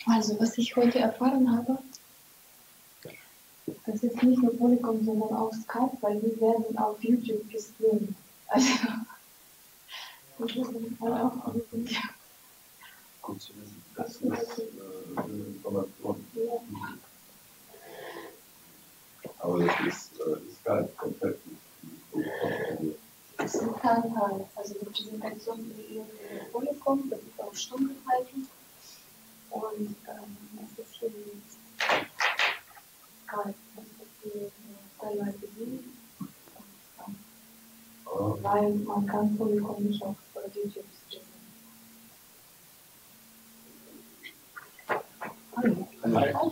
Also, was ich heute erfahren habe, das ist nicht nur Polycom, sondern auch Skype, weil wir werden auf YouTube gestreamt. Also, das ist auch gut zu wissen. Das ist eine Information. Ja. Aber das ist Skype komplett. Das ist kein Teil. Also die Präsentation für Polycom, das ist auch stundenhaltend. Und das ist hier Skype, das ist die teilweise sehen. Weil man kann Polycom nicht auf YouTube streamen. Hallo. Hallo.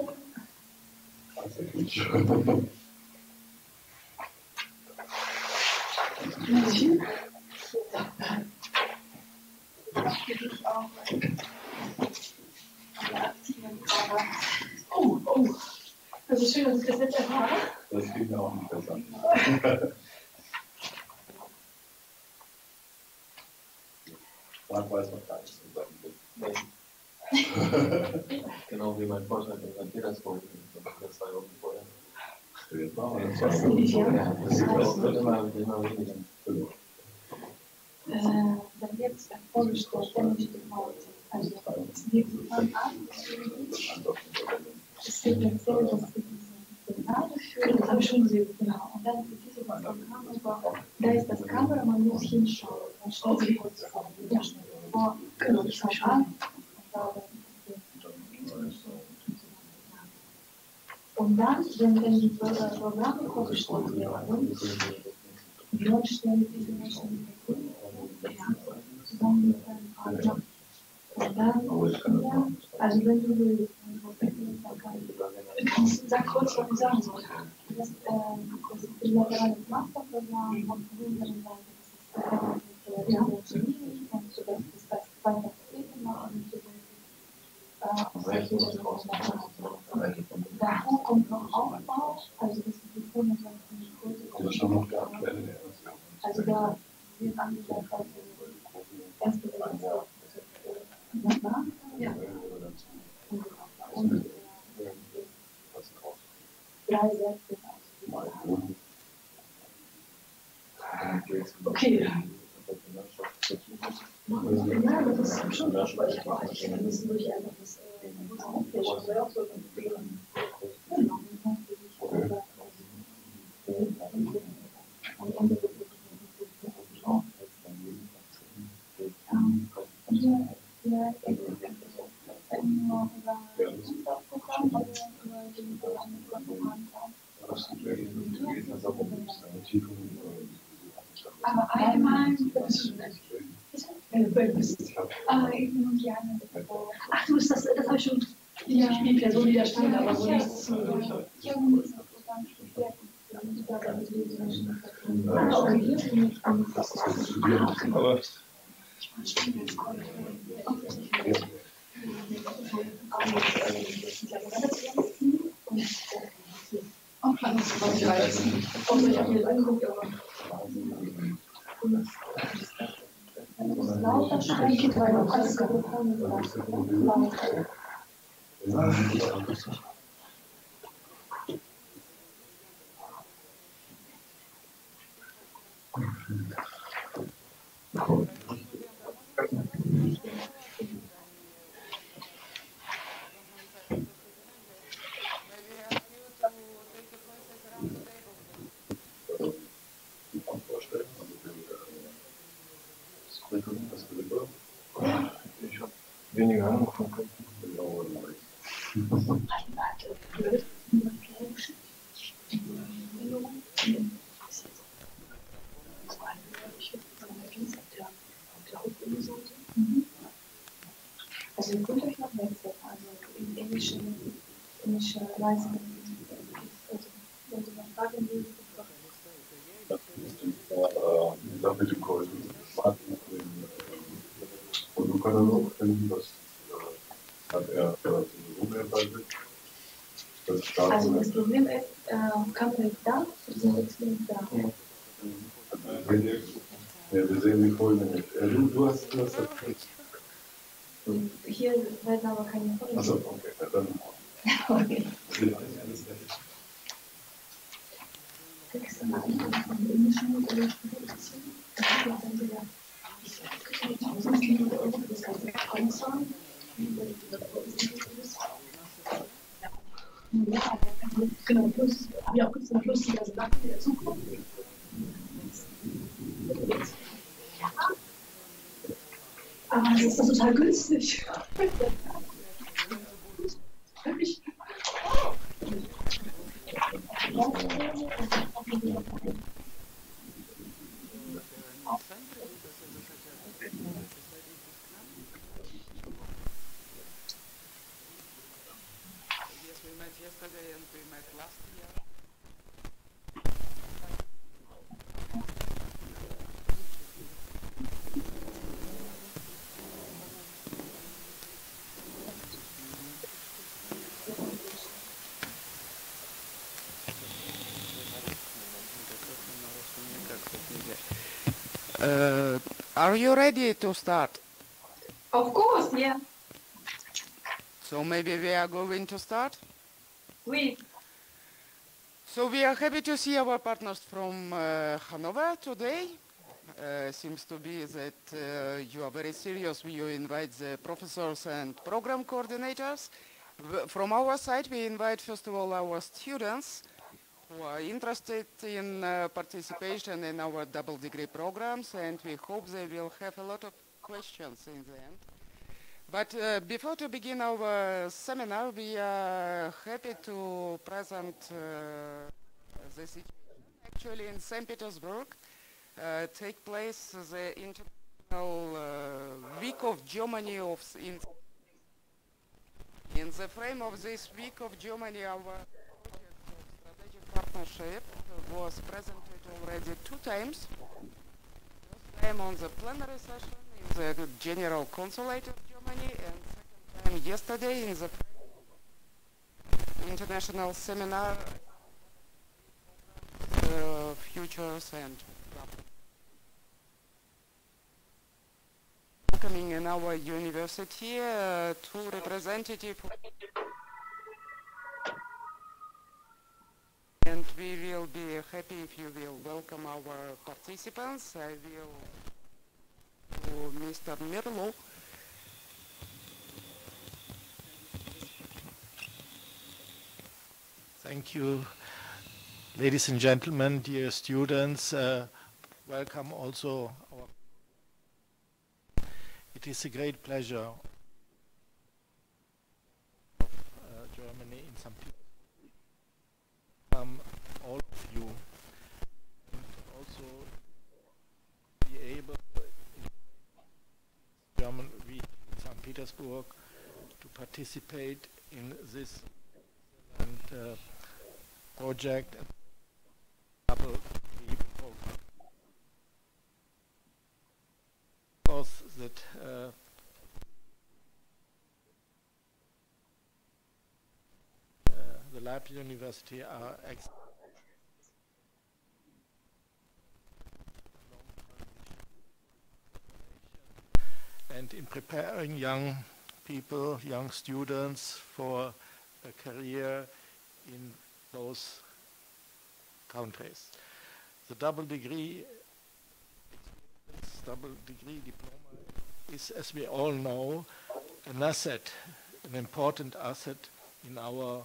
Oh, das ist schön, dass ich das jetzt erfahre. Das klingt mir auch nicht besser. Frank weiß noch gar nichts von seinem Bild. Genau wie mein Vorschlag in St. Petersburg, das 2 Wochen vorher. Jetzt machen wir das Das wird immer weniger. Dann wird es vorgestellt, wenn ich die Haut. Also, wir fangen an. Es wird erzählt, dass wir diesen Seminar durchführen. Das habe ich schon gesehen, genau. Und dann für diese Programm, da ist das Kamera, man muss hinschauen. Man stellt sich kurz vor. Ja, vor, genau, ich fange an. Und dann, wenn die Programme vorgestellt werden, dort stellen diese Menschen zusammen mit einem Partner. Und dann, also wenn du willst, sag kurz, was du sagen sollst. Das ist bilaterales Masterprogramm auf der anderen Seite. Das ist und so dass das weiter Vertretung machen. Davor kommt noch Aufbau, also das ist die Vorlesung von der Kurse. Also da wird angesagt, also erste Semester. Ja. Und 3 Sätze. Okay. Ja, das ist schon speicherbar. Ich müssen durch einfach das Homepage aber einmal ach, du bist das habe ich schon die Person, die da stand, aber wo nichts durch. Lauter sprechen, weil du alles gefunden hast. Ich habe weniger Ahnung von Köpfen. Also ihr könnt euch noch wechseln, also in englische Weise. Also wenn du noch Fragen willst, Die Sache mit dem Kurs, und du kannst auch finden, das hat er umgearbeitet. Also das Problem ist, Kamera ist da, Präsentation ist da. Ja, wir sehen die Folien nicht. Du hast das. Hier hier werden aber keine Fotos. Also, okay, dann. Okay. Genau, plus, habe ich auch kurz plus die ganze Sachen, die dazukommen. Aber das ist doch total günstig. Wirklich. Are you ready to start? Of course, yeah. So maybe we are going to start? Oui. So we are happy to see our partners from Hanover today. Seems to be that you are very serious when you invite the professors and program coordinators. From our side, we invite first of all our students who are interested in participation in our double degree programs, and we hope they will have a lot of questions in the end. But before to begin our seminar, we are happy to present the situation. Actually, in St. Petersburg, take place the International Week of Germany in the frame of this Week of Germany, our strategic partnership was presented already 2 times. First time on the plenary session in the General Consulate of Germany, and second time yesterday in the international seminar futures and welcoming in our university 2 representatives. And we will be happy if you will welcome our participants. I will to Mr. Mirlo. Thank you, ladies and gentlemen, dear students. Welcome also. It is a great pleasure of Germany in St. Petersburg. All of you, and also be able in German week in St. Petersburg to participate in this and project and double degree program. Of course, that the Leibniz University are and in preparing young people, young students for a career in those countries. The double degree diploma is, as we all know, an asset, an important asset in our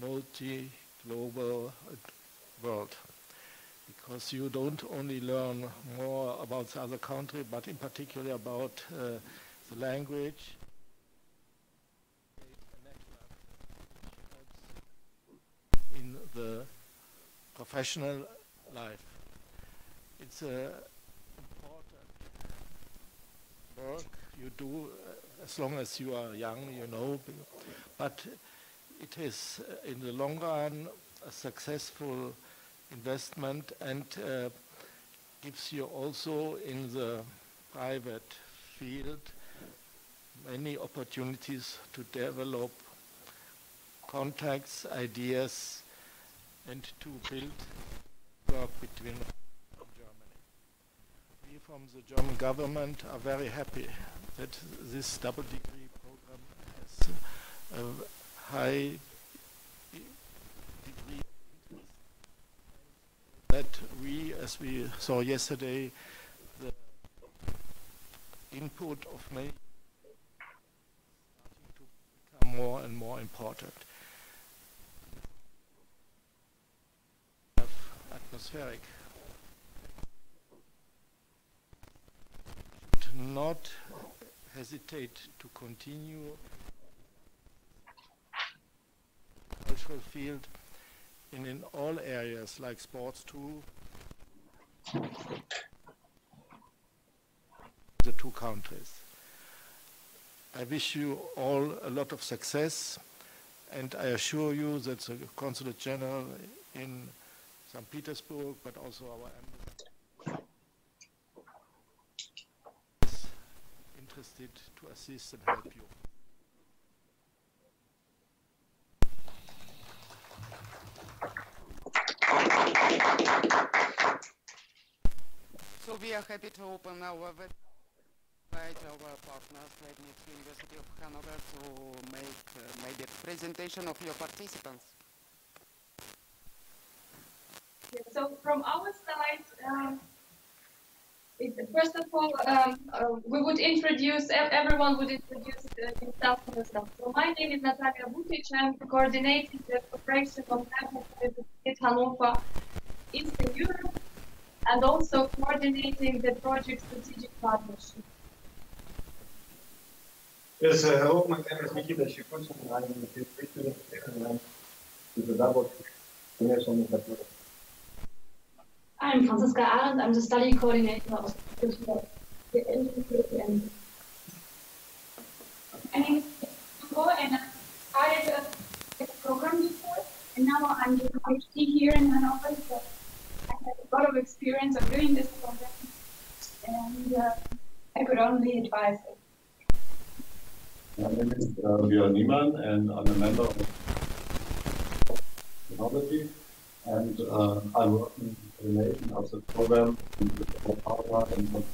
multi-global world, because you don't only learn more about the other country, but in particular about the language, in the professional life. It's an important work you do as long as you are young, you know, but it is in the long run a successful investment and gives you also in the private field many opportunities to develop contacts, ideas, and to build work between Germany. We from the German government are very happy that this double degree program a high degree that we, as we saw yesterday, the input of many starting to become more and more important. Atmospheric. Should not hesitate to continue cultural field in all areas like sports too. The two countries. I wish you all a lot of success, and I assure you that the Consulate General in St. Petersburg, but also our embassy, is interested to assist and help you. So we are happy to open our website, our partners, Leydenitz University of Hanover, to make maybe a presentation of your participants. Yeah, so from our side, first of all, we would introduce, everyone would introduce himself and herself. So my name is Natalia Butic. I'm coordinating the cooperation of Hanover, Eastern Europe, and also coordinating the project strategic partnership. Yes, hello, my name is Nikita Shikutin. I'm the student here and I'm the double international category. I'm Franziska Arendt. I'm the study coordinator of the engineering. My name is Hugo and I started a program before, and now I'm doing a PhD here in Hanover. So I have a lot of experience of doing this program, and I could only advise it. My name is Björn Niemann, and I'm a member of technology, and I work in the coordination of the program with power and.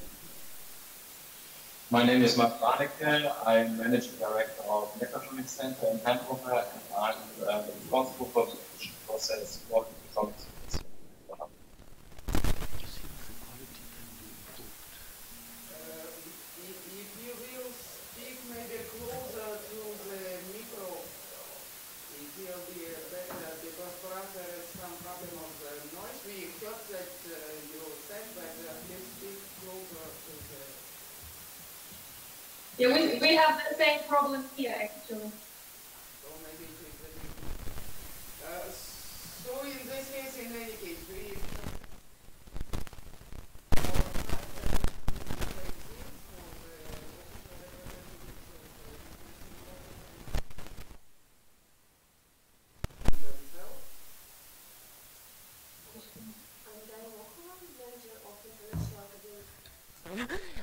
My name is Mark Warnecke. I'm Managing Director of Mechatronics Center in Hanover, and I'm responsible for the decision process for the electronics. If you will speak maybe closer to the micro, it will be better, because for us there is some problem of the noise. We heard that you said, but please speak closer to the... Yeah, we have the same problem here, actually. So maybe it is the... so in this case, in any case, we...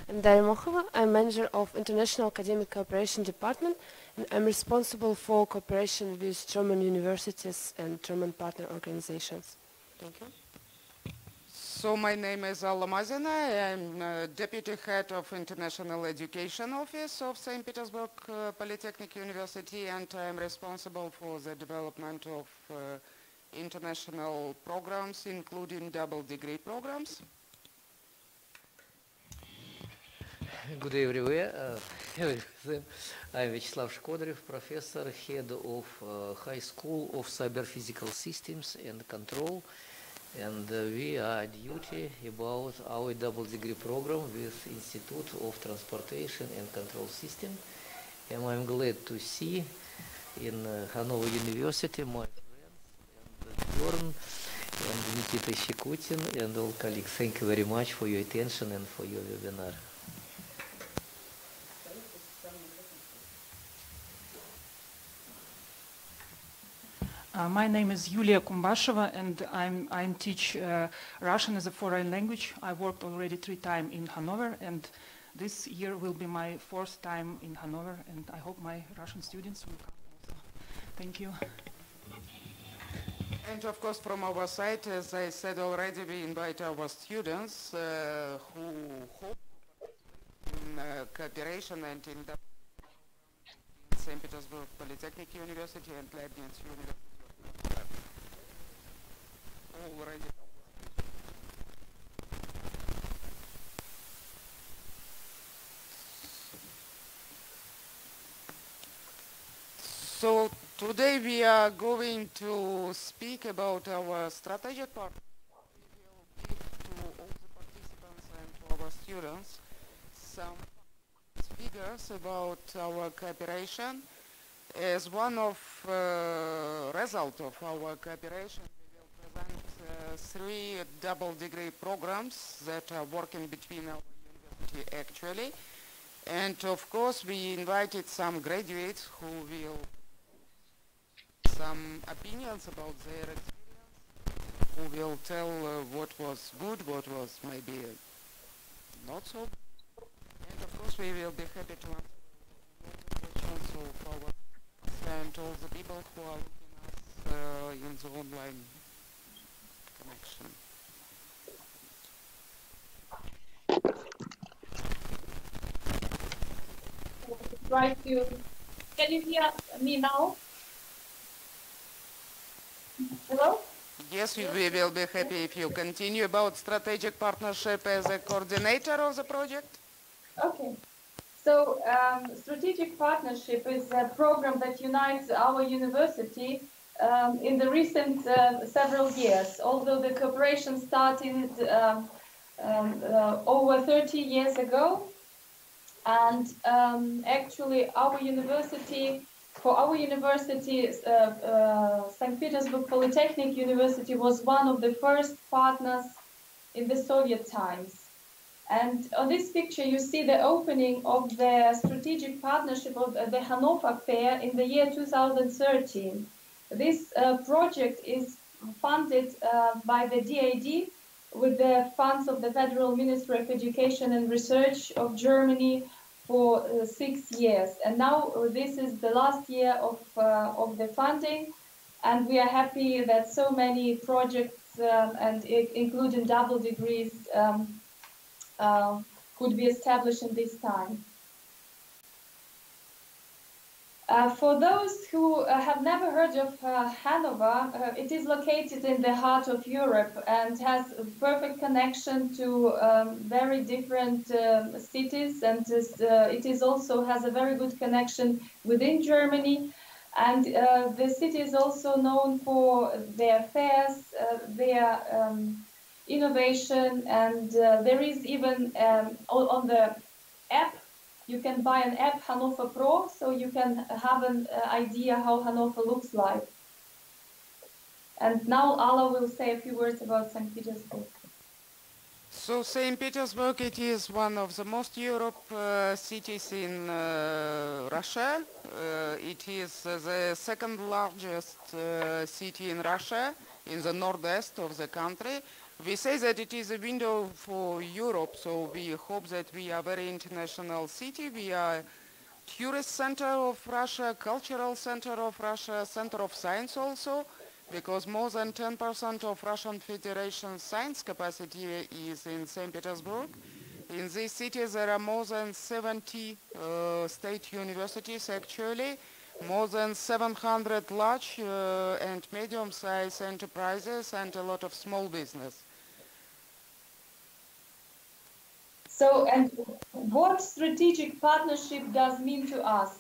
I'm Daria Mokhova. I'm manager of International Academic Cooperation Department, and I'm responsible for cooperation with German universities and German partner organizations. Thank you. So my name is Alla Mazina. I'm Deputy Head of International Education Office of St. Petersburg Polytechnic University, and I'm responsible for the development of international programs, including double degree programs. Good day everywhere. I'm Vyacheslav Shkodrev, Professor, Head of High School of Cyber Physical Systems and Control, and we are duty about our double degree program with Institute of Transportation and Control System. And I'm glad to see in Hanover University my friends and Björn and Nikita Shikutin and all colleagues. Thank you very much for your attention and for your webinar. My name is Yulia Kumbasheva, and I teach Russian as a foreign language. I worked already 3 times in Hanover, and this year will be my 4th time in Hanover, and I hope my Russian students will come also. Thank you. And of course, from our side, as I said already, we invite our students who hope in cooperation and in St. Petersburg Polytechnic University and Leibniz University. Already. So today we are going to speak about our strategic part. We will give to all the participants and to our students some figures about our cooperation. As one of result of our cooperation, we will present 3 double-degree programs that are working between our university actually. And of course, we invited some graduates who will some opinions about their experience, who will tell what was good, what was maybe not so good. And of course, we will be happy to answer questions of our and all the people who are looking at us in the online connection. Try to. Can you hear me now? Hello? Yes, we will be happy if you continue about strategic partnership as a coordinator of the project. Okay. So, strategic partnership is a program that unites our university in the recent several years. Although the cooperation started over 30 years ago, and actually our university, St. Petersburg Polytechnic University was one of the first partners in the Soviet times. And on this picture, you see the opening of the strategic partnership of the Hanover Fair in the year 2013. This project is funded by the DAD with the funds of the Federal Ministry of Education and Research of Germany for 6 years. And now this is the last year of the funding. And we are happy that so many projects, and including double degrees, could be established in this time. For those who have never heard of Hanover, it is located in the heart of Europe and has a perfect connection to very different cities, and it also has a very good connection within Germany. And the city is also known for their fairs, their innovation, and there is even on the app, you can buy an app, Hanover Pro, so you can have an idea how Hanover looks like. And now Alla will say a few words about St. Petersburg. So St. Petersburg, it is one of the most Europe cities in Russia. It is the second largest city in Russia, in the northeast of the country. We say that it is a window for Europe, so we hope that we are a very international city. We are a tourist center of Russia, cultural center of Russia, center of science also, because more than 10% of Russian Federation's science capacity is in St. Petersburg. In this city there are more than 70 state universities actually, more than 700 large and medium-sized enterprises, and a lot of small business. So, and what strategic partnership does mean to us?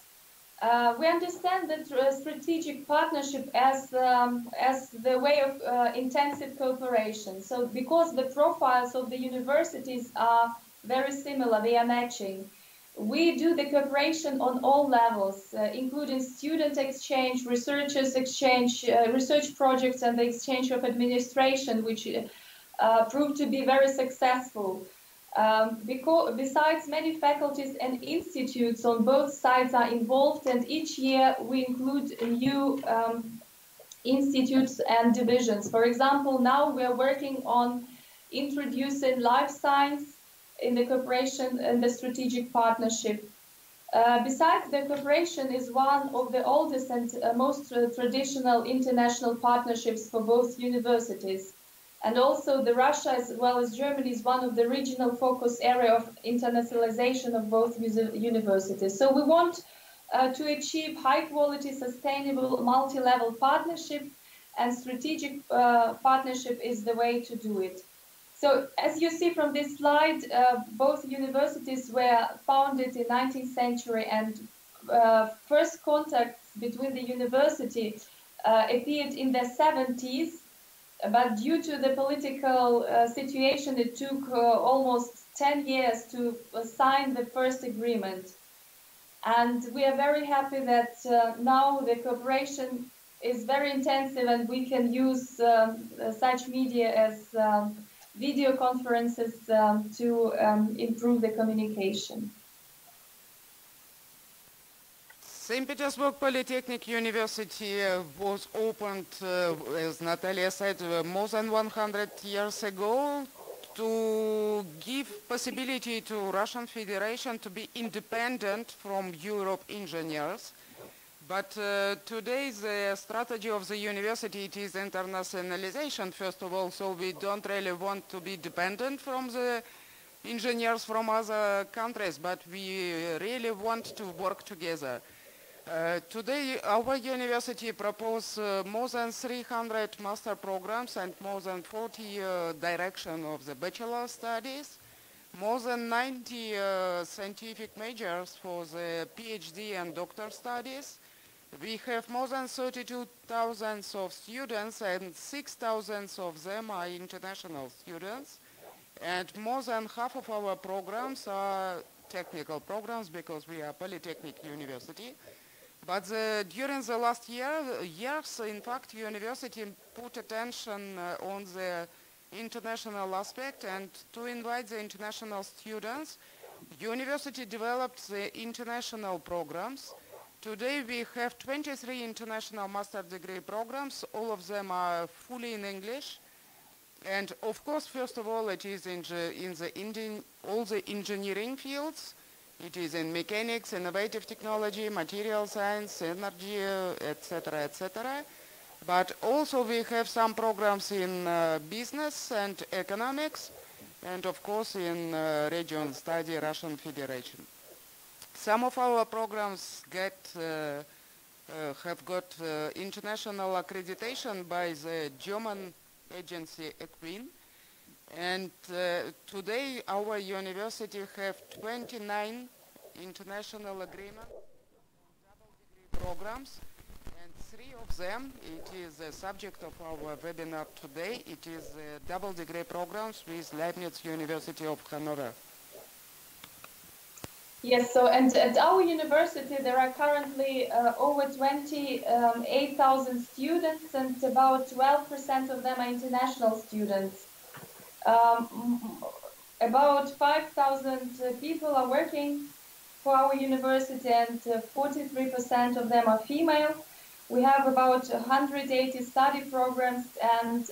We understand that strategic partnership as the way of intensive cooperation. So, because the profiles of the universities are very similar, they are matching. We do the cooperation on all levels, including student exchange, researchers exchange, research projects, and the exchange of administration, which proved to be very successful. Besides, many faculties and institutes on both sides are involved, and each year we include new institutes and divisions. For example, now we are working on introducing life science in the cooperation and the strategic partnership. Besides, the cooperation is one of the oldest and most traditional international partnerships for both universities. And also, the Russia as well as Germany is one of the regional focus area of internationalization of both universities. So we want to achieve high-quality, sustainable, multi-level partnership, and strategic partnership is the way to do it. So, as you see from this slide, both universities were founded in 19th century, and first contacts between the university appeared in the 70s, but due to the political situation, it took almost 10 years to sign the first agreement. And we are very happy that now the cooperation is very intensive, and we can use such media as video conferences to improve the communication. St. Petersburg Polytechnic University was opened, as Natalia said, more than 100 years ago to give possibility to Russian Federation to be independent from Europe engineers. But today the strategy of the university it is internationalization, first of all, so we don't really want to be dependent from the engineers from other countries, but we really want to work together. Today our university proposes more than 300 master programs and more than 40 direction of the bachelor studies, more than 90 scientific majors for the PhD and doctor studies. We have more than 32,000 of students, and 6,000 of them are international students. And more than half of our programs are technical programs because we are a polytechnic university. But during the last years, in fact, university put attention on the international aspect, and to invite the international students, university developed the international programs. Today we have 23 international master degree programs. All of them are fully in English. And of course, first of all, it is in all the engineering fields. It is in mechanics, innovative technology, material science, energy, etc., etc. But also we have some programs in business and economics, and of course in region study Russian Federation. Some of our programs have got international accreditation by the German agency EQUIN, and today our university have 29 international agreements on double degree programs, and 3 of them, it is the subject of our webinar today, it is double degree programs with Leibniz University of Hanover. Yes, so and at our university there are currently over 28,000 students, and about 12% of them are international students. About 5,000 people are working for our university, and 43% of them are female. We have about 180 study programs and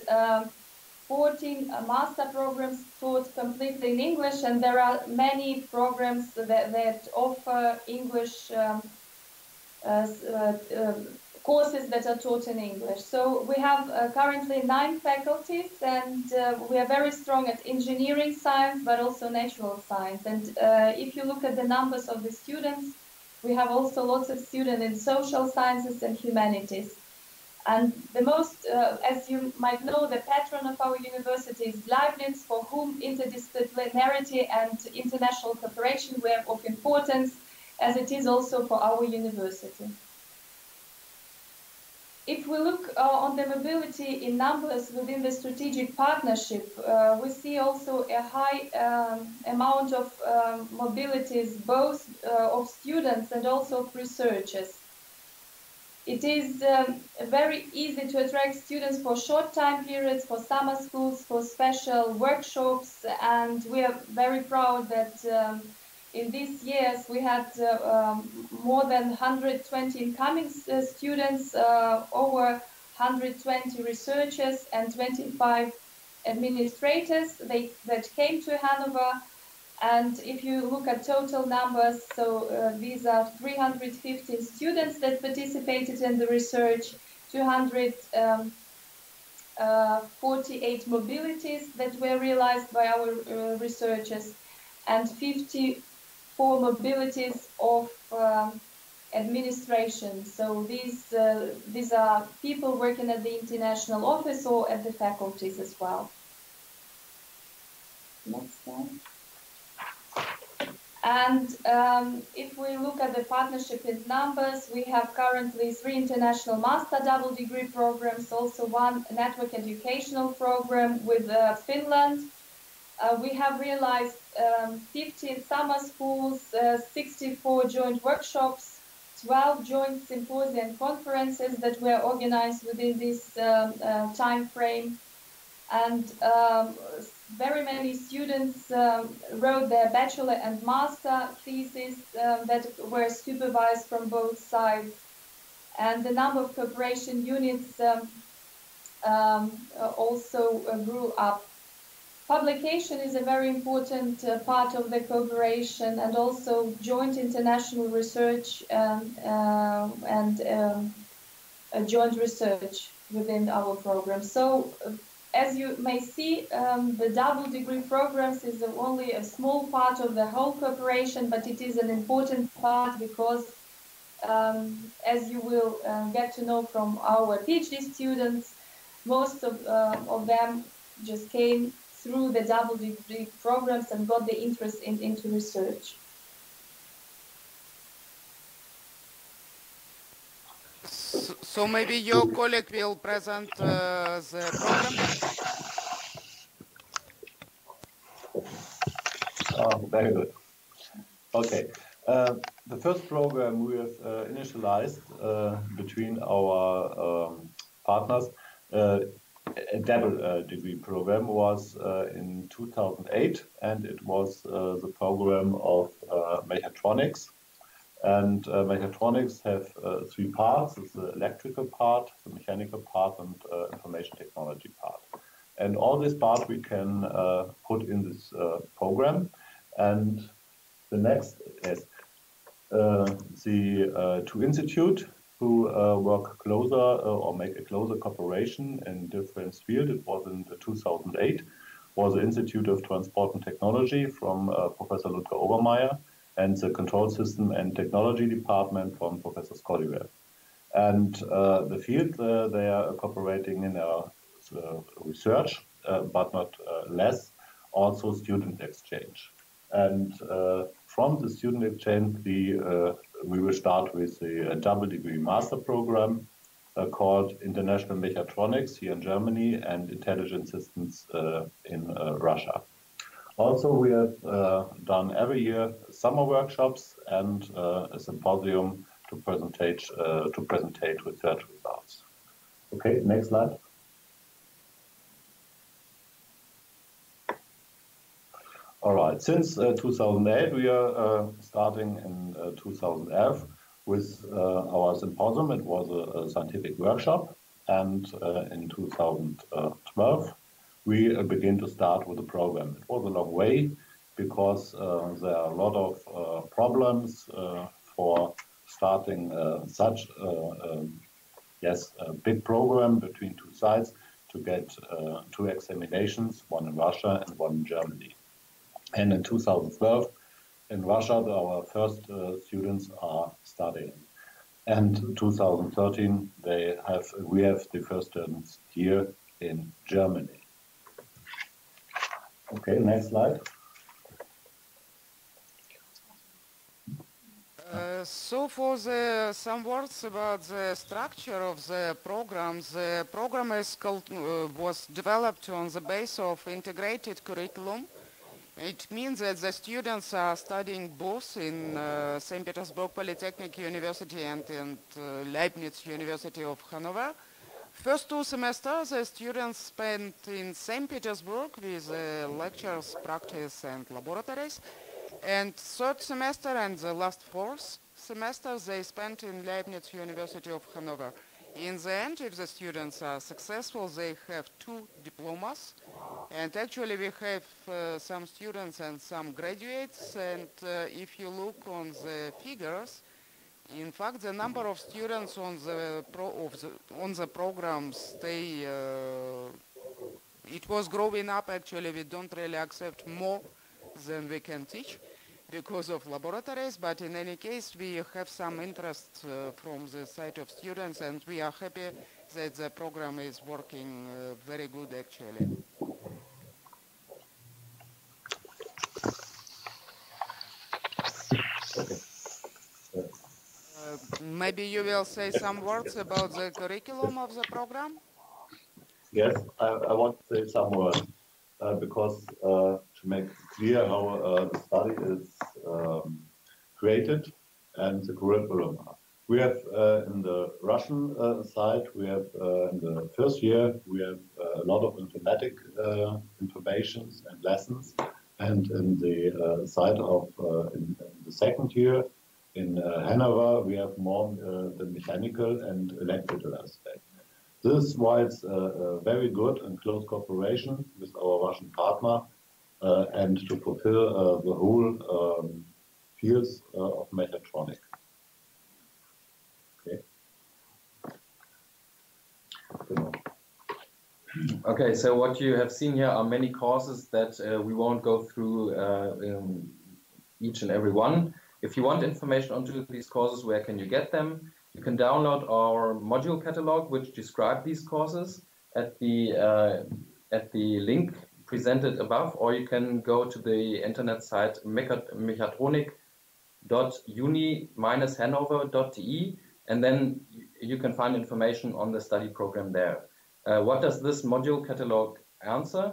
14 master programs taught completely in English, and there are many programs that offer English courses that are taught in English. So we have currently 9 faculties, and we are very strong at engineering science, but also natural science. And if you look at the numbers of the students, we have also lots of students in social sciences and humanities. And the most, as you might know, the patron of our university is Leibniz, for whom interdisciplinarity and international cooperation were of importance, as it is also for our university. If we look on the mobility in numbers within the strategic partnership, we see also a high amount of mobilities, both of students and also of researchers. It is very easy to attract students for short time periods, for summer schools, for special workshops, and we are very proud that in these years we had more than 120 incoming students, over 120 researchers and 25 administrators that came to Hanover. And if you look at total numbers, so these are 315 students that participated in the research, 248 mobilities that were realized by our researchers, and 54 mobilities of administration. So these are people working at the international office or at the faculties as well. Next slide. And if we look at the partnership in numbers, we have currently 3 international master double degree programs, also 1 network educational program with Finland. We have realized 15 summer schools, 64 joint workshops, 12 joint symposia and conferences that were organized within this time frame. And very many students wrote their bachelor and master theses that were supervised from both sides. And the number of cooperation units also grew up. Publication is a very important part of the cooperation, and also joint international research and joint research within our program. So, as you may see, the double degree programs is only a small part of the whole cooperation, but it is an important part because, as you will get to know from our PhD students, most of them just came through the double degree programs and got the interest into research. So maybe your colleague will present the program. Very good. Okay. The first program we have initialized between our partners, a double degree program, was in 2008, and it was the program of mechatronics. And mechatronics have 3 parts: it's the electrical part, the mechanical part, and information technology part. And all these parts we can put in this program. And the next is the 2 institutes who work closer or make a closer cooperation in different fields. It was in 2008, was the Institute of Transport and Technology from Professor Ludger Obermeier, and the Control System and Technology Department from Professor Skolliver. And the field they are cooperating in research, but not less, also student exchange. And from the student exchange, we will start with the double degree master program called International Mechatronics here in Germany and Intelligent Systems in Russia. Also, we have done every year summer workshops and a symposium to presentate research results. Okay, next slide. All right, since 2008, we are starting in 2011 with our symposium. It was a scientific workshop, and in 2012, we begin to start with the program. It was a long way because there are a lot of problems for starting such a big program between 2 sides to get 2 examinations, one in Russia and one in Germany. And in 2012, in Russia, our first students are studying. And 2013, we have the first students here in Germany. Okay, next slide. So for some words about the structure of the program. The program was developed on the basis of integrated curriculum. It means that the students are studying both in St. Petersburg Polytechnic University and in Leibniz University of Hanover. First 2 semesters, the students spent in St. Petersburg with lectures, practice, and laboratories. And 3rd semester and the last 4th semester, they spent in Leibniz University of Hanover. In the end, if the students are successful, they have 2 diplomas. And actually, we have some students and some graduates. And if you look on the figures, in fact, the number of students on the program it was growing up. Actually, we don't really accept more than we can teach. because of laboratories, but in any case, we have some interest from the side of students, and we are happy that the program is working very good, actually. Maybe you will say some words about the curriculum of the program? Yes, I want to say some words because to make clear how the study is created and the curriculum. We have in the Russian side, we have in the first year, we have a lot of informatic informations and lessons. And in the side of in the second year, in Hanover, we have more the mechanical and electrical aspect. This is why it's very good and close cooperation with our Russian partner and to fulfill the whole fields of mechatronics. Okay. Okay, so what you have seen here are many courses that we won't go through each and every one. If you want information onto these courses, where can you get them? You can download our module catalog, which describe these courses at the link presented above, or you can go to the internet site mechatronik.uni-hannover.de, and then you can find information on the study program there. What does this module catalog answer?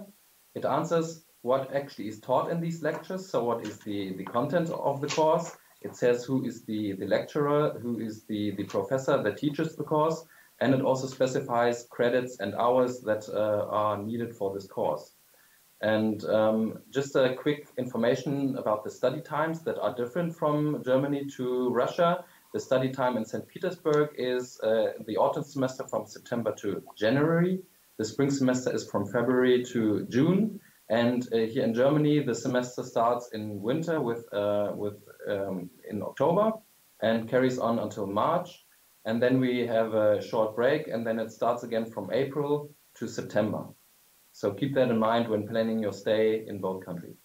It answers what actually is taught in these lectures, so what is the content of the course. It says who is the lecturer, who is the professor that teaches the course, and it also specifies credits and hours that are needed for this course. And just a quick information about the study times that are different from Germany to Russia. The study time in St. Petersburg is the autumn semester from September to January. The spring semester is from February to June. And here in Germany, the semester starts in winter in October and carries on until March. And then we have a short break, and then it starts again from April to September. So keep that in mind when planning your stay in both countries.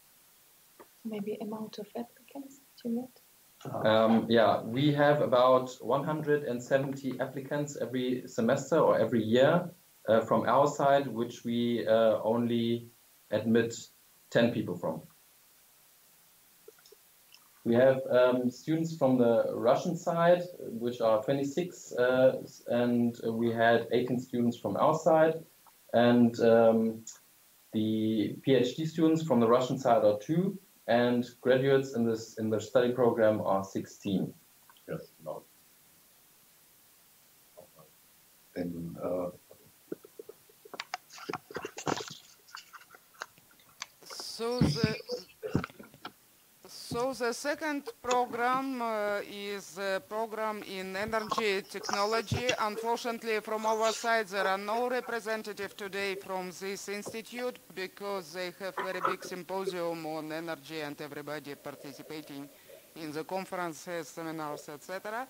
Maybe amount of applicants that you met? Yeah, we have about 170 applicants every semester or every year from our side, which we only admit 10 people from. We have students from the Russian side, which are 26, and we had 18 students from our side. And the PhD students from the Russian side are 2, and graduates in the study program are 16. Yes, no. In, So the second program is a program in energy technology. Unfortunately, from our side, there are no representatives today from this institute because they have very big symposium on energy and everybody participating in the conferences, seminars, etc.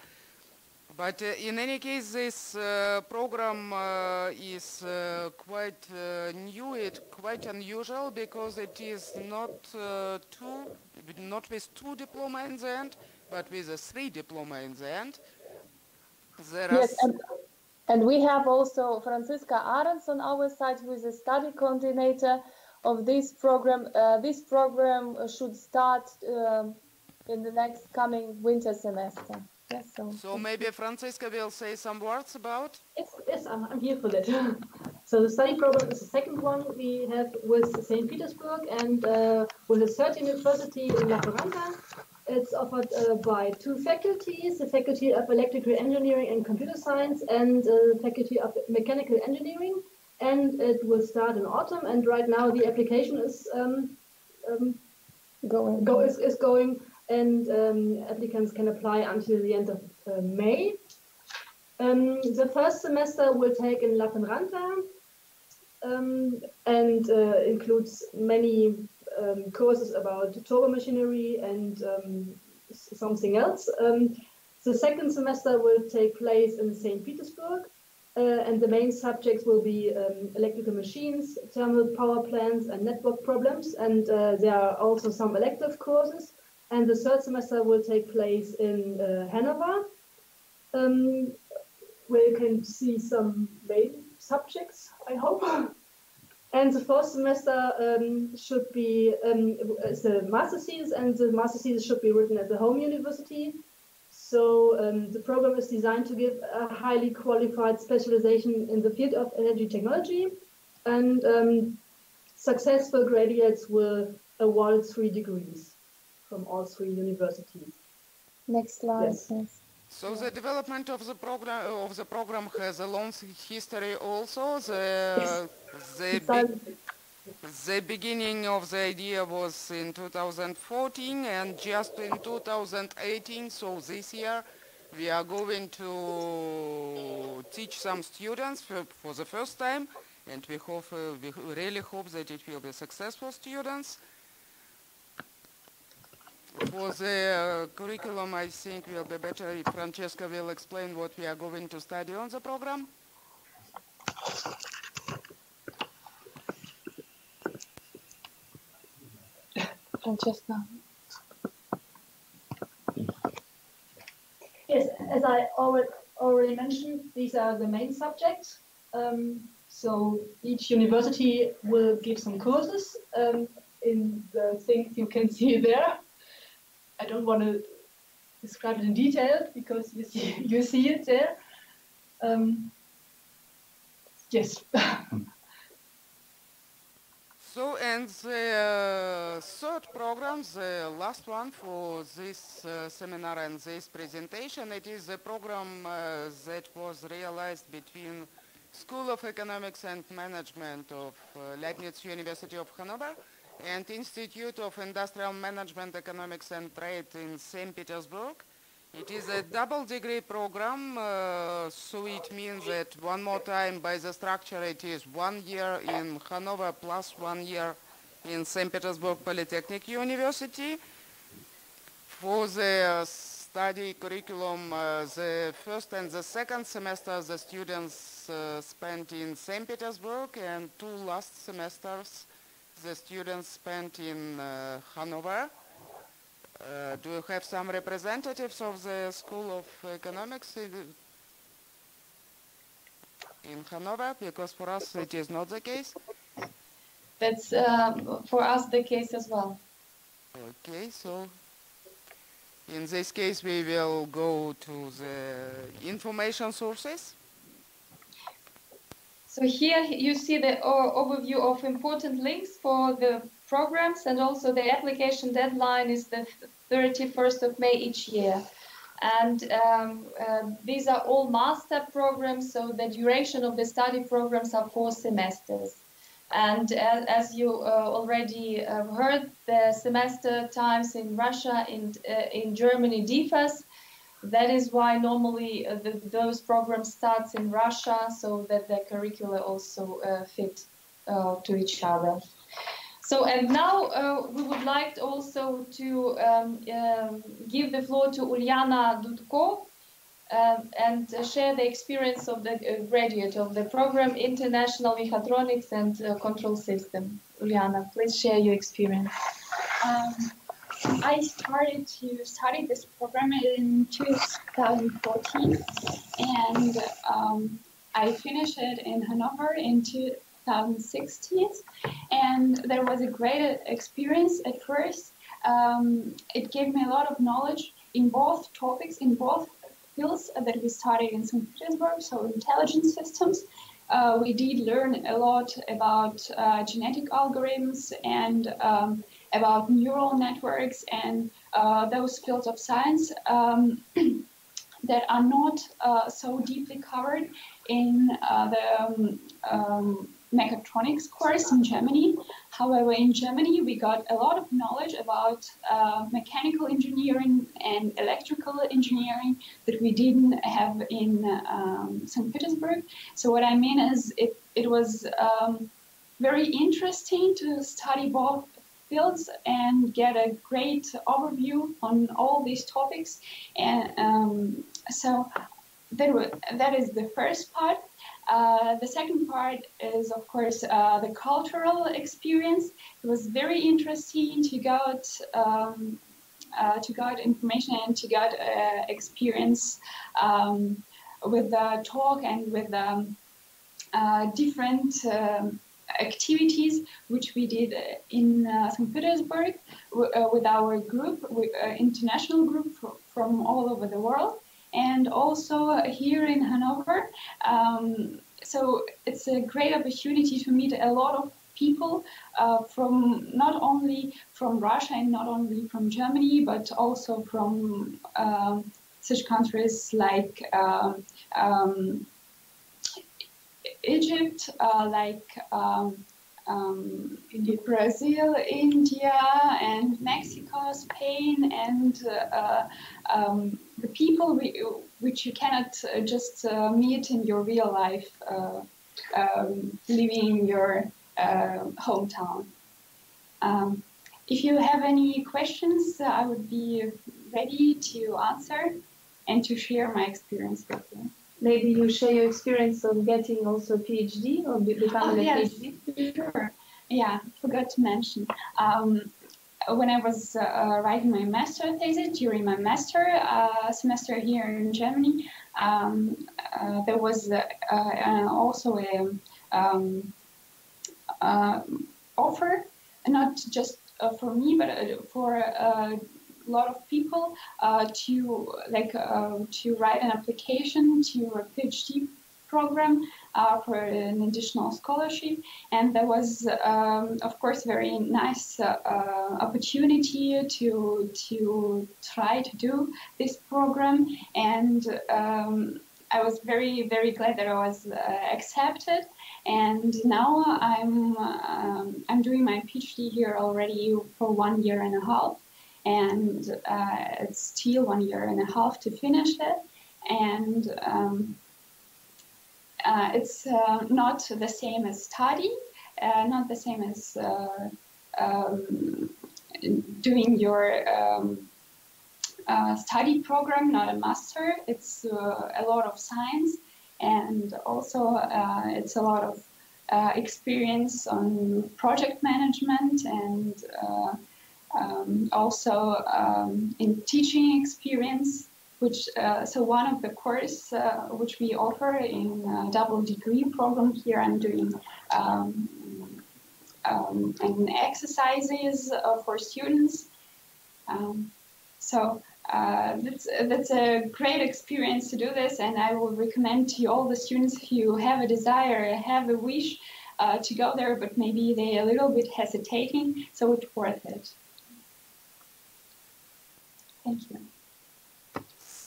But in any case, this program is quite new. It's quite unusual because it is not with 2 diploma in the end, but with a 3 diploma in the end. Yes, and we have also Franziska Arends on our side, who is a study coordinator of this program. This program should start in the next coming winter semester. Yes, so maybe Franziska will say some words about? Yes, I'm here for that. So the study program is the second one we have with St. Petersburg and with the third university in La Ferranta. It's offered by 2 faculties, the Faculty of Electrical Engineering and Computer Science and the Faculty of Mechanical Engineering. And it will start in autumn, and right now the application is going. And applicants can apply until the end of May. The first semester will take in La Ferranta and includes many courses about turbo machinery and something else. The second semester will take place in St. Petersburg, and the main subjects will be electrical machines, thermal power plants, and network problems. And there are also some elective courses. And the third semester will take place in Hanover, where you can see some main subjects, I hope. And the fourth semester should be the master thesis, and the master thesis should be written at the home university. So the program is designed to give a highly qualified specialization in the field of energy technology, and successful graduates will award 3 degrees from all 3 universities. Next slide, Yes. please. So the development of the program has a long history also. The beginning of the idea was in 2014, and just in 2018, so this year, we are going to teach some students for the first time, and we really hope that it will be successful students. For the curriculum, I think will be better if Francesca will explain what we are going to study on the program. Francesca. Yes, as I already mentioned, these are the main subjects. So each university will give some courses in the things you can see there. I don't want to describe it in detail because you see it there. Yes. So, and the third program, the last one for this seminar and this presentation, it is a program that was realized between School of Economics and Management of Leibniz University of Hanover and Institute of Industrial Management, Economics and Trade in St. Petersburg. It is a double degree program, so it means that one more time by the structure it is 1 year in Hanover plus 1 year in St. Petersburg Polytechnic University. For the study curriculum, the first and the second semester the students spent in St. Petersburg, and 2 last semesters the students spent in Hanover. Do you have some representatives of the School of Economics in Hanover? Because for us it is not the case. That's for us the case as well. Okay, so in this case we will go to the information sources. So here you see the overview of important links for the programs, and also the application deadline is the 31st of May each year. And these are all master programs, so the duration of the study programs are 4 semesters. And as you already heard, the semester times in Russia and in Germany differs. That is why normally those programs starts in Russia, so that the curricula also fit to each other. So, and now we would like also to give the floor to Uliana Dudko and share the experience of the graduate of the program International Mechatronics and Control System. Uliana, please share your experience. I started to study this program in 2014, and I finished it in Hanover in 2016, and there was a great experience at first. It gave me a lot of knowledge in both topics, in both fields that we studied in St. Petersburg, so intelligence systems. We did learn a lot about genetic algorithms and about neural networks and those fields of science that are not so deeply covered in the mechatronics course in Germany. However, in Germany, we got a lot of knowledge about mechanical engineering and electrical engineering that we didn't have in St. Petersburg. So what I mean is it was very interesting to study both fields and get a great overview on all these topics. And so that is the first part. The second part is, of course, the cultural experience. It was very interesting to go to get information and to get experience with the talk and with different activities which we did in St. Petersburg with our group, international group from all over the world, and also here in Hanover. So it's a great opportunity to meet a lot of people from not only from Russia and not only from Germany, but also from such countries like Egypt, like Brazil, India, and Mexico, Spain, and the people which you cannot just meet in your real life, living in your hometown. If you have any questions, I would be ready to answer and to share my experience with you. Maybe you share your experience of getting also a PhD or becoming a PhD? Sure. Yeah, forgot to mention. When I was writing my master thesis, during my master semester here in Germany, there was also a offer, not just for me, but for a lot of people to write an application to a PhD program for an additional scholarship, and that was of course very nice opportunity to try to do this program, and I was very glad that I was accepted, and now I'm doing my PhD here already for 1.5 years. And it's still 1.5 years to finish it, and it's not the same as study, not the same as doing your study program, not a master. It's a lot of science, and also it's a lot of experience on project management, and also in teaching experience, which so one of the course which we offer in double degree program here, I'm doing and exercises for students. So that's a great experience to do this, and I will recommend to all the students who have a desire, have a wish to go there, but maybe they're a little bit hesitating, so it's worth it. Thank you.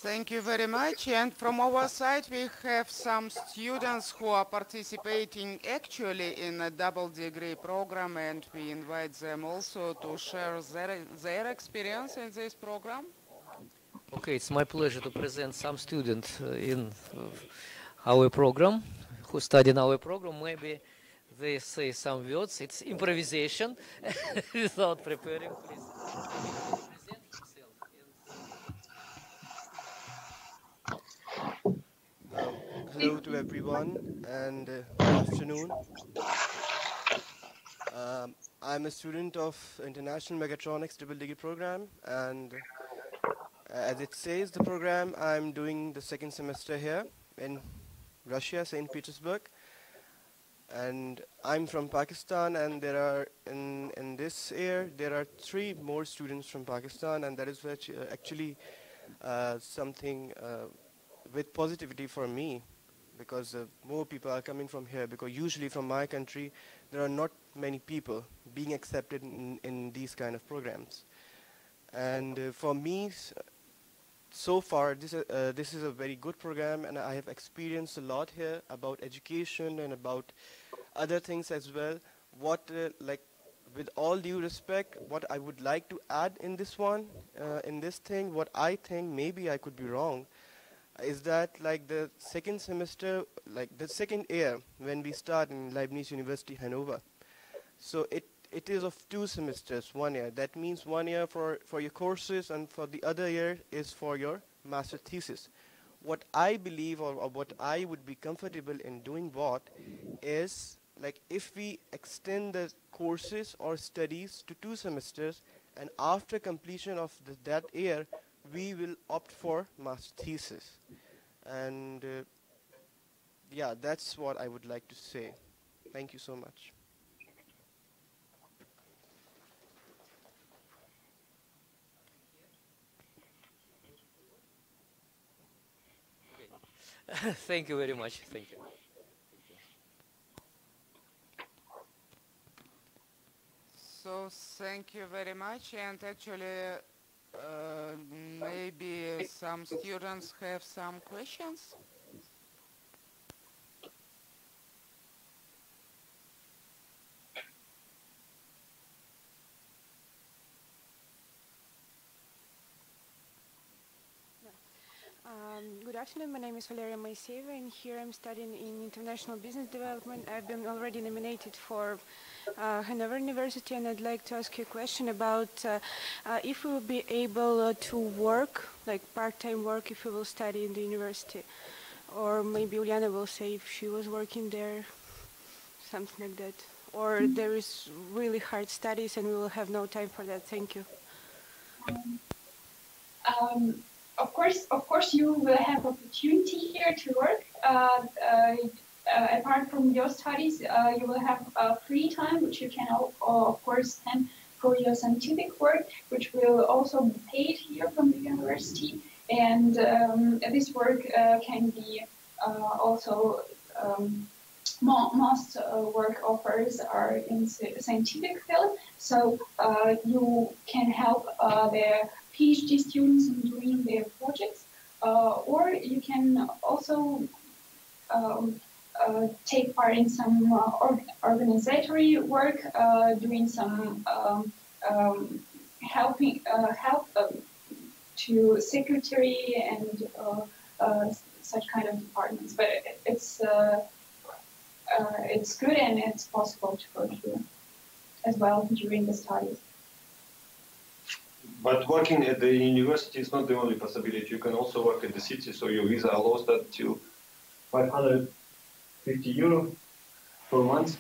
Thank you very much. And from our side, we have some students who are participating actually in a double degree program, and we invite them also to share their experience in this program. Okay, it's my pleasure to present some students in our program who study in our program. Maybe they say some words. It's improvisation without preparing. Please present yourself. Hello to everyone, and good afternoon. I'm a student of International Mechatronics Double Degree Program, and as it says, the program, I'm doing the second semester here in Russia, St. Petersburg. And I'm from Pakistan, and there are, in this year, there are 3 more students from Pakistan, and that is actually something with positivity for me, because more people are coming from here, because usually from my country there are not many people being accepted in these kind of programs. And for me, so far this is a very good program, and I have experienced a lot here about education and about other things as well. What like, with all due respect, what I would like to add in this one, in this thing, what I think, maybe I could be wrong, is that like the second semester, like the second year when we start in Leibniz University, Hanover, so it is of 2 semesters, 1 year. That means 1 year for your courses, and for the other year is for your master thesis. What I believe, or what I would be comfortable in doing, what is, like, if we extend the courses or studies to 2 semesters, And after completion of that year, we will opt for master thesis. And yeah, that's what I would like to say. Thank you so much. Thank you very much. Thank you. So thank you very much. And actually, maybe some students have some questions. Good afternoon, my name is Valeria Moiseva, and here I'm studying in international business development. I've been already nominated for Hanover University, and I'd like to ask you a question about if we will be able to work, like part-time work, if we will study in the university. Or maybe Uliana will say if she was working there, something like that. Or there is really hard studies and we will have no time for that. Thank you. Of course, you will have opportunity here to work. Apart from your studies, you will have free time, which you can, of course, spend for your scientific work, which will also be paid here from the university. And this work can be also most work offers are in scientific field, so you can help their PhD students in doing their projects, or you can also take part in some organizatory work, doing some help to secretary and such kind of departments. But it's good and it's possible to go through as well during the studies. But working at the university is not the only possibility. You can also work at the city, so your visa allows that till 550 euro per month.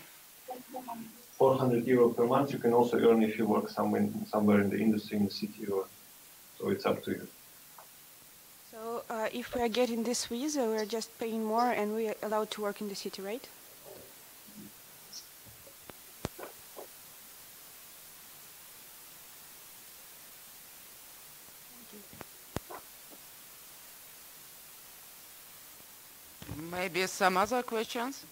400 euro per month you can also earn if you work somewhere in the industry in the city, or so it's up to you. So if we are getting this visa, we are just paying more and we are allowed to work in the city, right? Maybe some other questions?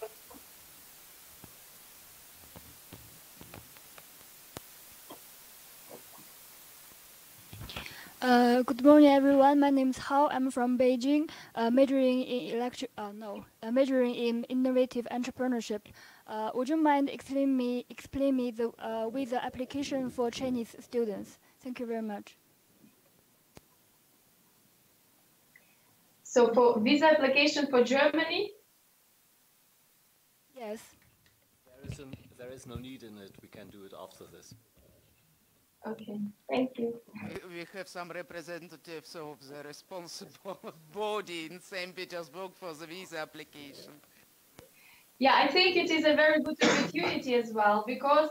Good morning, everyone. My name is Hao. I'm from Beijing, majoring in innovative entrepreneurship. Would you mind explaining me the visa application for Chinese students? Thank you very much. So for visa application for Germany? Yes. There is no need in it. We can do it after this. Okay, thank you. We have some representatives of the responsible body in St. Petersburg for the visa application. Yeah, I think it is a very good opportunity as well, because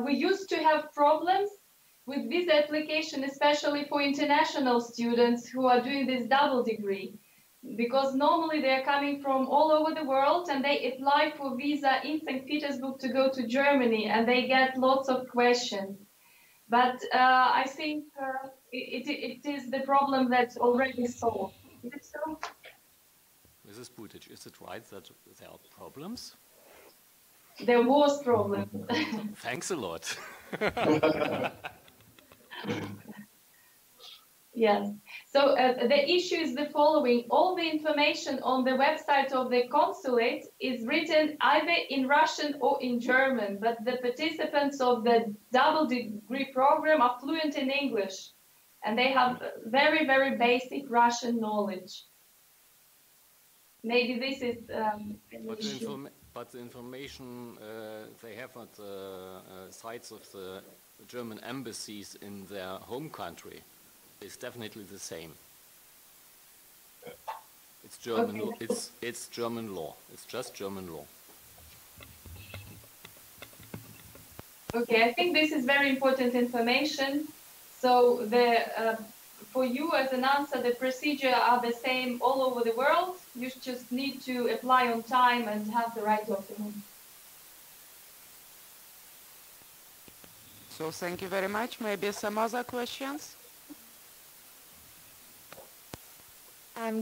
we used to have problems with visa application, especially for international students who are doing this double degree, because normally they are coming from all over the world and they apply for visa in St. Petersburg to go to Germany, and they get lots of questions. But I think it is the problem that's already solved. Is it so? Mrs. Butic, is it right that there are problems? There was problems. Thanks a lot. Yes. So the issue is the following. All the information on the website of the consulate is written either in Russian or in German, but the participants of the double degree program are fluent in English, and they have very, very basic Russian knowledge. Maybe this is an issue. But the information they have at the sites of the German embassies in their home country is definitely the same. It's German law. It's German law. It's just German law. Okay, I think this is very important information. So for you as an answer, the procedure are the same all over the world. You just need to apply on time and have the right document. So thank you very much. Maybe some other questions?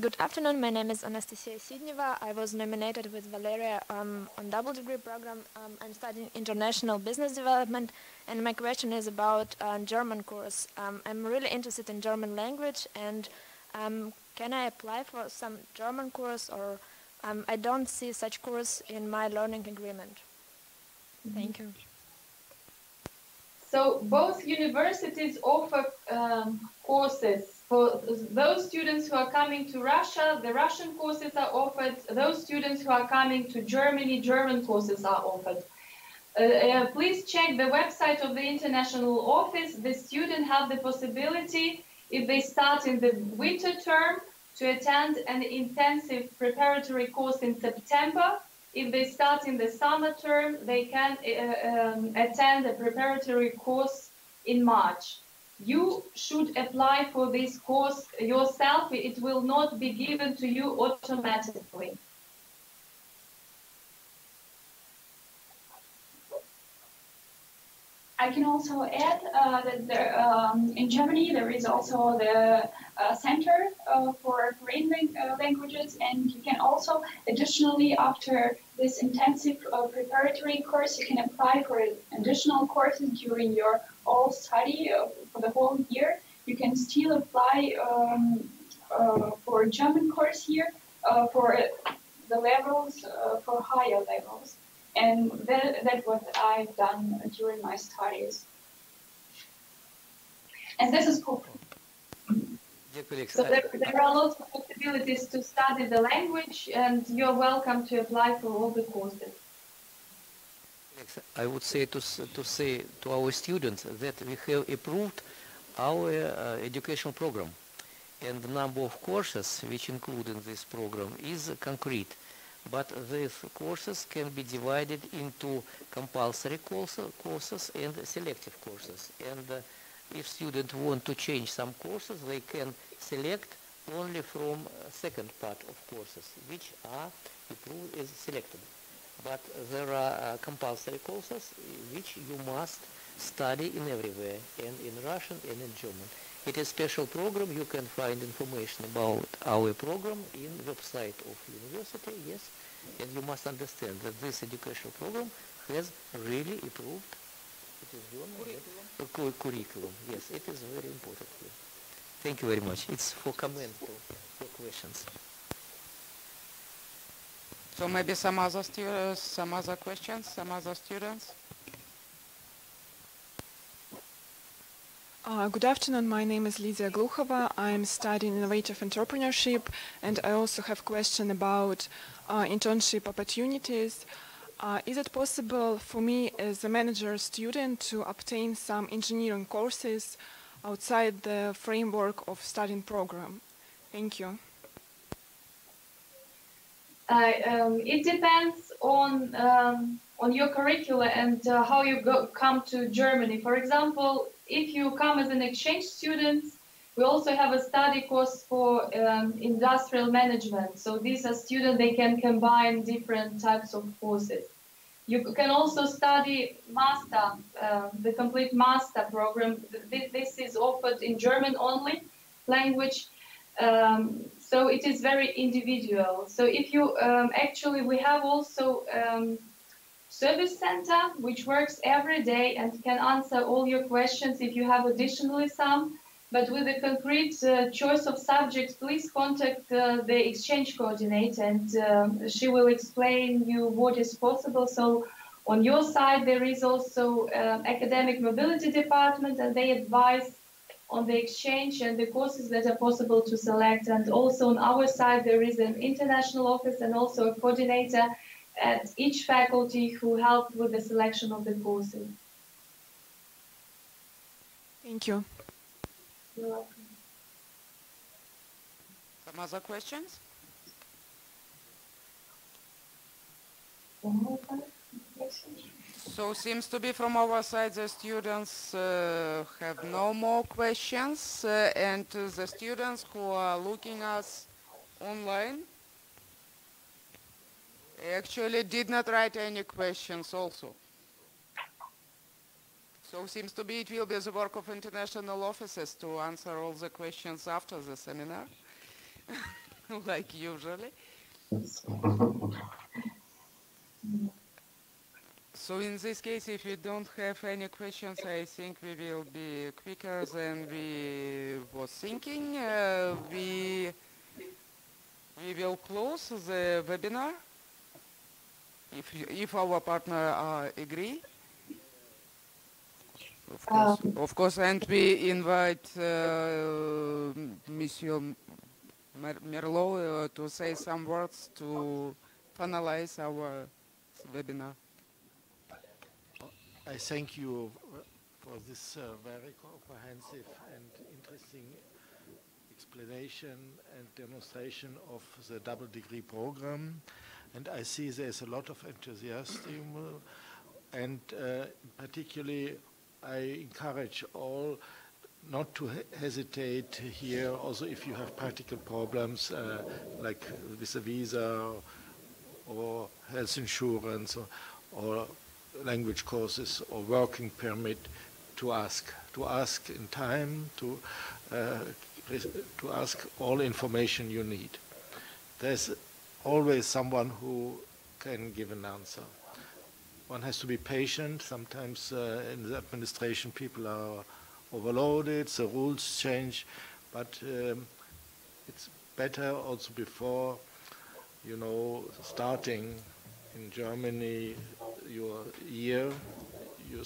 Good afternoon. My name is Anastasia Sidneva. I was nominated with Valeria on double degree program. I'm studying international business development, and my question is about German course. I'm really interested in German language, and can I apply for some German course, or I don't see such course in my learning agreement? Thank you. So both universities offer courses. For those students who are coming to Russia, the Russian courses are offered. Those students who are coming to Germany, German courses are offered. Please check the website of the international office. The students have the possibility, if they start in the winter term, to attend an intensive preparatory course in September. If they start in the summer term, they can attend a preparatory course in March. You should apply for this course yourself. It will not be given to you automatically. I can also add that there, in Germany there is also the Center for Foreign Languages, and you can also additionally, after this intensive preparatory course, you can apply for additional courses during your whole study for the whole year. You can still apply for a German course here for the levels, for higher levels. And that's what I've done during my studies. And this is cool. So there are lots of possibilities to study the language, and you're welcome to apply for all the courses. I would say to our students that we have approved our educational program, and the number of courses which include in this program is concrete. But these courses can be divided into compulsory courses and selective courses. And if students want to change some courses, they can select only from second part of courses, which are approved as selected. But there are compulsory courses which you must study in everywhere, and in Russian and in German. It is a special program. You can find information about our program in website of university, yes. And you must understand that this educational program has really approved curriculum. Yes, it is very important here. Thank you very much. It's for comment for questions. So maybe some other questions, some other students? Good afternoon, my name is Lydia Glukhova. I'm studying innovative entrepreneurship, and I also have a question about internship opportunities. Is it possible for me as a manager student to obtain some engineering courses outside the framework of studying program? Thank you. It depends on your curricula and how you come to Germany. For example, if you come as an exchange student, we also have a study course for industrial management. So these are students, they can combine different types of courses. You can also study master, the complete master program. This is offered in German only language. So it is very individual. So if you actually, we have also service center which works every day and can answer all your questions if you have additionally some. But with a concrete choice of subjects, please contact the exchange coordinator, and she will explain you what is possible. So on your side there is also academic mobility department, and they advise on the exchange and the courses that are possible to select. And also on our side there is an international office and also a coordinator at each faculty who help with the selection of the courses. Thank you. You're welcome. Some other questions? So seems to be from our side the students have no more questions, and the students who are looking us online actually did not write any questions also. So seems to be it will be the work of international offices to answer all the questions after the seminar, like usually. So in this case, if we don't have any questions, I think we will be quicker than we was thinking. We will close the webinar if our partner agree. Of course, and we invite Monsieur Merlot to say some words to finalize our webinar. I thank you for this very comprehensive and interesting explanation and demonstration of the double degree program. And I see there's a lot of enthusiasm, and particularly I encourage all not to hesitate here. Also, if you have practical problems like with a visa or health insurance or language courses or working permit, to ask in time, to ask all information you need. There's always someone who can give an answer. One has to be patient. Sometimes in the administration people are overloaded, the rules change, but it's better also before, you know, starting in Germany your year, your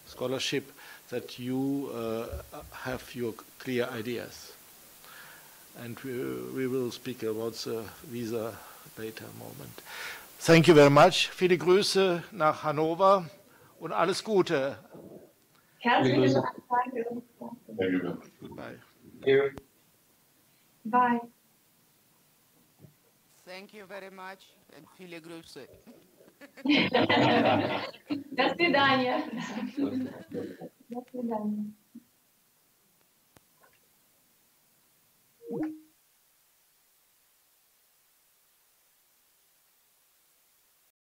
scholarship, that you have your clear ideas. And we will speak about the visa later moment. Thank you very much. Viele Grüße nach Hannover und alles Gute. Herzlichen Dank. Danke. Bye. Bye. Thank you very much, and viele Grüße. До свидания. До свидания.